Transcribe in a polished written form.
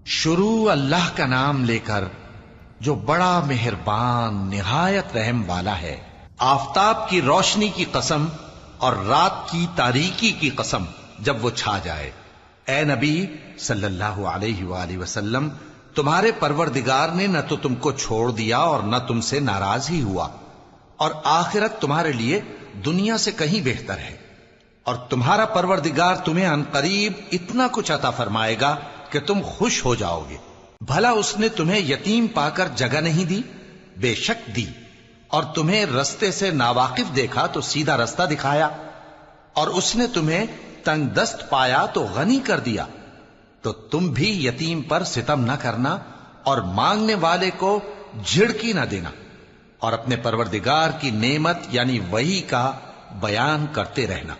شروع اللہ کا نام لے کر جو بڑا مہربان نہایت رحم والا ہے۔ آفتاب کی روشنی کی قسم اور رات کی تاریکی کی قسم جب وہ چھا جائے۔ اے نبی صلی اللہ علیہ وآلہ وسلم، تمہارے پروردگار نے نہ تو تم کو چھوڑ دیا اور نہ تم سے ناراض ہی ہوا، اور آخرت تمہارے لیے دنیا سے کہیں بہتر ہے، اور تمہارا پروردگار تمہیں عنقریب اتنا کچھ عطا فرمائے گا کہ تم خوش ہو جاؤ گے۔ بھلا اس نے تمہیں یتیم پا کر جگہ نہیں دی؟ بے شک دی، اور تمہیں رستے سے ناواقف دیکھا تو سیدھا رستہ دکھایا، اور اس نے تمہیں تنگ دست پایا تو غنی کر دیا۔ تو تم بھی یتیم پر ستم نہ کرنا اور مانگنے والے کو جھڑکی نہ دینا، اور اپنے پروردگار کی نعمت یعنی وحی کا بیان کرتے رہنا۔